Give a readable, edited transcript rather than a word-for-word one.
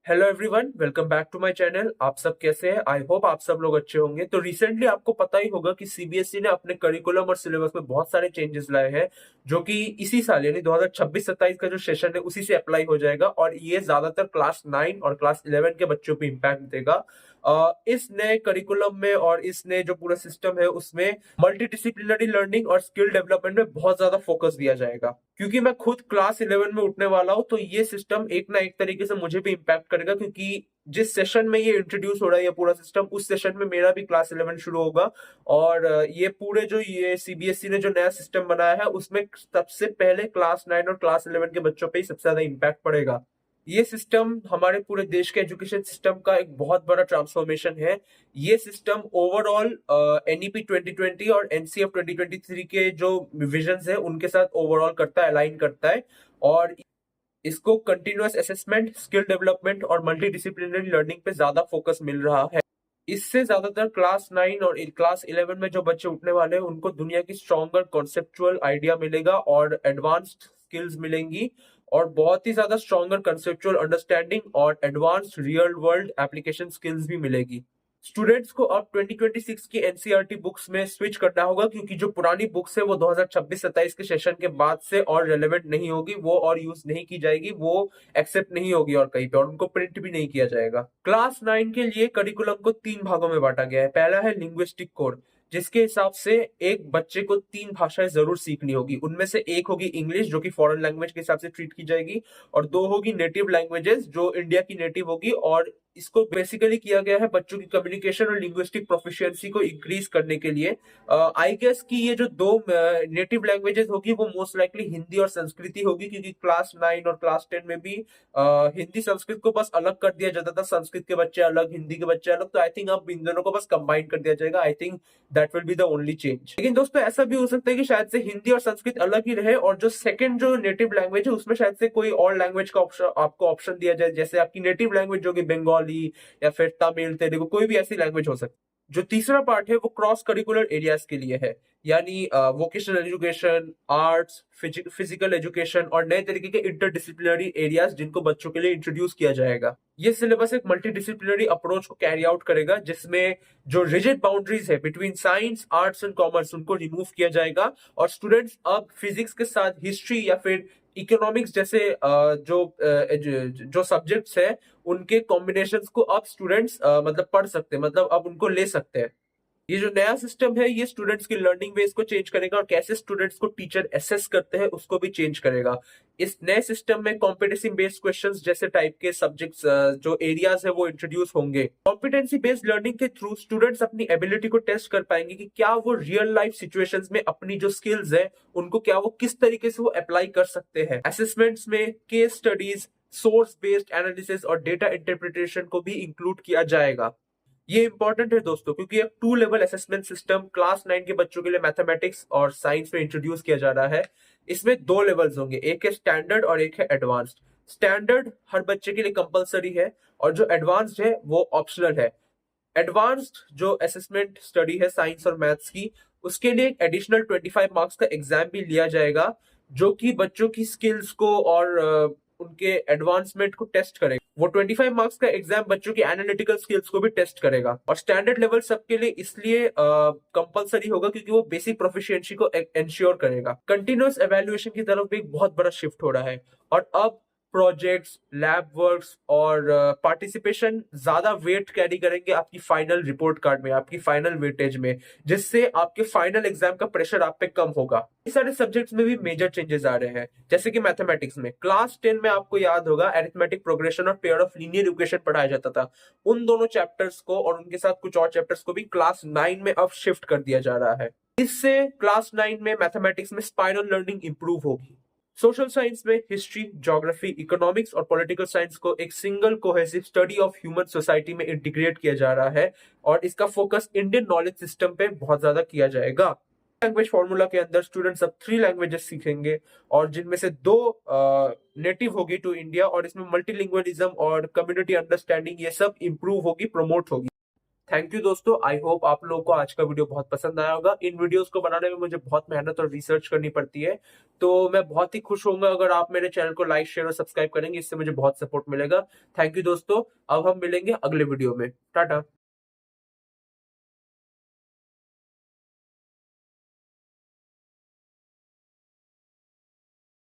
Hello everyone, welcome back to my channel. आप सब कैसे हैं? आई होप आप सब लोग अच्छे होंगे। तो रिसेंटली आपको पता ही होगा कि सीबीएसई ने अपने करिकुलम और सिलेबस में बहुत सारे चेंजेस लाए हैं, जो कि इसी साल यानी 2026-27 का जो सेशन है उसी से अप्लाई हो जाएगा और ये ज्यादातर क्लास 9 और क्लास 11 के बच्चों पे इम्पैक्ट देगा। इस नए करिकुलम में और इस नए जो पूरा सिस्टम है उसमें मल्टी डिसिप्लिनरी लर्निंग और स्किल डेवलपमेंट में बहुत ज्यादा फोकस दिया जाएगा। क्योंकि मैं खुद क्लास 11 में उठने वाला हूँ तो ये सिस्टम एक ना एक तरीके से मुझे भी इम्पैक्ट करेगा, क्योंकि जिस सेशन में ये इंट्रोड्यूस हो रहा है ये पूरा सिस्टम, उस सेशन में मेरा भी क्लास 11 शुरू होगा। और ये पूरे जो ये सीबीएसई ने जो नया सिस्टम बनाया है उसमें सबसे पहले क्लास 9 और क्लास 11 के बच्चों पे ही सबसे ज्यादा इम्पैक्ट पड़ेगा। ये सिस्टम हमारे पूरे देश के एजुकेशन सिस्टम का एक बहुत बड़ा ट्रांसफॉर्मेशन है। ये सिस्टम ओवरऑल एनईपी 2020 और एनसीएफ 2023 के जो विजन्स है उनके साथ ओवरऑल करता है, अलाइन करता है। और इसको कंटिन्यूअस असेसमेंट, स्किल डेवलपमेंट और मल्टी डिसिप्लिनरी लर्निंग पे ज्यादा फोकस मिल रहा है। इससे ज्यादातर क्लास 9 और क्लास 11 में जो बच्चे उठने वाले हैं उनको दुनिया की स्ट्रॉन्गर कॉन्सेप्चुअल आइडिया मिलेगा और एडवांस्ड स्किल्स मिलेंगी और बहुत ही ज्यादा स्ट्रॉन्गर कंसेप्चुअल अंडरस्टैंडिंग और advanced real world application skills भी मिलेगी। स्टूडेंट्स को अब 2026 की एनसीईआरटी बुक्स में स्विच करना होगा, क्योंकि जो पुरानी बुक्स है वो 2026-27 के सेशन के बाद से और रेलेवेंट नहीं होगी, वो और यूज नहीं की जाएगी, वो एक्सेप्ट नहीं होगी और कहीं पे, और उनको प्रिंट भी नहीं किया जाएगा। क्लास 9 के लिए करिकुलम को 3 भागों में बांटा गया है। पहला है लिंग्विस्टिक कोर, जिसके हिसाब से एक बच्चे को 3 भाषाएं जरूर सीखनी होगी। उनमें से एक होगी इंग्लिश, जो कि फॉरेन लैंग्वेज के हिसाब से ट्रीट की जाएगी, और 2 होगी नेटिव लैंग्वेजेस जो इंडिया की नेटिव होगी। और इसको बेसिकली किया गया है बच्चों की कम्युनिकेशन और लिंग्विस्टिक प्रोफिशिएंसी को इंक्रीज करने के लिए। आई गेस कि ये जो 2 नेटिव लैंग्वेजेस होगी वो मोस्ट लाइकली हिंदी और संस्कृति होगी, क्योंकि क्लास 9 और क्लास 10 में भी हिंदी संस्कृत को बस अलग कर दिया जाता था, संस्कृत के बच्चे अलग, हिंदी के बच्चे अलग। तो आई थिंक अब इन दोनों को बस कंबाइन कर दिया जाएगा। I think that will be the only change. लेकिन दोस्तों ऐसा भी हो सकता है कि शायद से हिंदी और संस्कृत अलग ही रहे और जो सेकंड जो नेटिव लैंग्वेज है उसमें शायद से कोई और लैंग्वेज का ऑप्शन आपको ऑप्शन दिया जाए, जैसे आपकी नेटिव लैंग्वेज होगी बंगाली या फिर तमिल, तेलुगु, कोई भी ऐसी लैंग्वेज हो सकती है। जो तीसरा पार्ट है वो क्रॉस करिकुलर एरियाज के लिए है, यानी vocational education, arts, physical education और नए तरीके के इंटरडिसिप्लिनरी एरियाज जिनको बच्चों के लिए इंट्रोड्यूस किया जाएगा। ये सिलेबस एक मल्टी डिसिप्लिनरी अप्रोच को कैरी आउट करेगा, जिसमें जो रिजिड बाउंड्रीज है between science, arts and commerce उनको रिमूव किया जाएगा और स्टूडेंट्स अब फिजिक्स के साथ हिस्ट्री या फिर इकोनॉमिक्स जैसे जो सब्जेक्ट्स है उनके कॉम्बिनेशंस को अब स्टूडेंट्स मतलब पढ़ सकते हैं, मतलब अब उनको ले सकते हैं। ये जो नया सिस्टम है ये स्टूडेंट्स की लर्निंग बेस को चेंज करेगा और कैसे स्टूडेंट्स को टीचर असेस करते हैं उसको भी चेंज करेगा। इस नए सिस्टम में कॉम्पिटेंसी बेस्ड क्वेश्चंस जैसे टाइप के सब्जेक्ट्स, जो एरियाज है वो इंट्रोड्यूस होंगे। कॉम्पिटेंसी बेस्ड लर्निंग के थ्रू स्टूडेंट्स अपनी एबिलिटी को टेस्ट कर पाएंगे कि क्या वो रियल लाइफ सिचुएशंस में अपनी जो स्किल्स है उनको क्या वो किस तरीके से वो अप्लाई कर सकते हैं। असेसमेंट्स में case studies, source based analysis और डेटा इंटरप्रिटेशन को भी इंक्लूड किया जाएगा। ये इंपॉर्टेंट है दोस्तों, क्योंकि एक 2 लेवल असेसमेंट सिस्टम क्लास 9 के बच्चों के लिए मैथमेटिक्स और साइंस में इंट्रोड्यूस किया जा रहा है। इसमें 2 लेवल्स होंगे, एक है स्टैंडर्ड और एक है एडवांस्ड। स्टैंडर्ड हर बच्चे के लिए कंपलसरी है और जो एडवांस्ड है वो ऑप्शनल है। एडवांस्ड जो असेसमेंट स्टडी है साइंस और मैथ्स की, उसके लिए एक एडिशनल 25 मार्क्स का एग्जाम भी लिया जाएगा, जो कि बच्चों की स्किल्स को और उनके एडवांसमेंट को टेस्ट करेगा। वो 25 मार्क्स का एग्जाम बच्चों की एनालिटिकल स्किल्स को भी टेस्ट करेगा। और स्टैंडर्ड लेवल सबके लिए इसलिए कंपलसरी होगा क्योंकि वो बेसिक प्रोफिशिएंसी को इंश्योर करेगा। कंटिन्यूअस एवेल्युएशन की तरफ भी एक बहुत बड़ा शिफ्ट हो रहा है और अब प्रोजेक्ट्स, लैब वर्क्स और पार्टिसिपेशन ज्यादा वेट कैरी करेंगे आपकी फाइनल रिपोर्ट कार्ड में, आपकी फाइनल वेटेज में, जिससे आपके फाइनल एग्जाम का प्रेशर आप पे कम होगा। इस सारे सब्जेक्ट्स में भी मेजर चेंजेस आ रहे हैं, जैसे कि मैथमेटिक्स में क्लास 10 में आपको याद होगा अरिथमेटिक प्रोग्रेशन और पेयर ऑफ लीनियर इक्वेशन पढ़ाया जाता था। उन दोनों चैप्टर्स को और उनके साथ कुछ और चैप्टर्स को भी क्लास 9 में अब शिफ्ट कर दिया जा रहा है। इससे क्लास 9 में मैथमेटिक्स में स्पाइरल लर्निंग इंप्रूव होगी। सोशल साइंस में हिस्ट्री, ज्योग्राफी, इकोनॉमिक्स और पॉलिटिकल साइंस को एक single cohesive study of human society में इंटीग्रेट किया जा रहा है और इसका फोकस इंडियन नॉलेज सिस्टम पे बहुत ज्यादा किया जाएगा। लैंग्वेज फॉर्मूला के अंदर स्टूडेंट्स अब 3 लैंग्वेजेस सीखेंगे और जिनमें से 2 नेटिव होगी टू इंडिया, और इसमें मल्टीलिंगुअलिज्म और कम्युनिटी अंडरस्टैंडिंग ये सब इंप्रूव होगी, प्रमोट होगी। थैंक यू दोस्तों, आई होप आप लोगों को आज का वीडियो बहुत पसंद आया होगा। इन वीडियोस को बनाने में मुझे बहुत मेहनत और रिसर्च करनी पड़ती है, तो मैं बहुत ही खुश होऊंगा अगर आप मेरे चैनल को लाइक, शेयर और सब्सक्राइब करेंगे। इससे मुझे बहुत सपोर्ट मिलेगा। थैंक यू दोस्तों, अब हम मिलेंगे अगले वीडियो में। टाटा।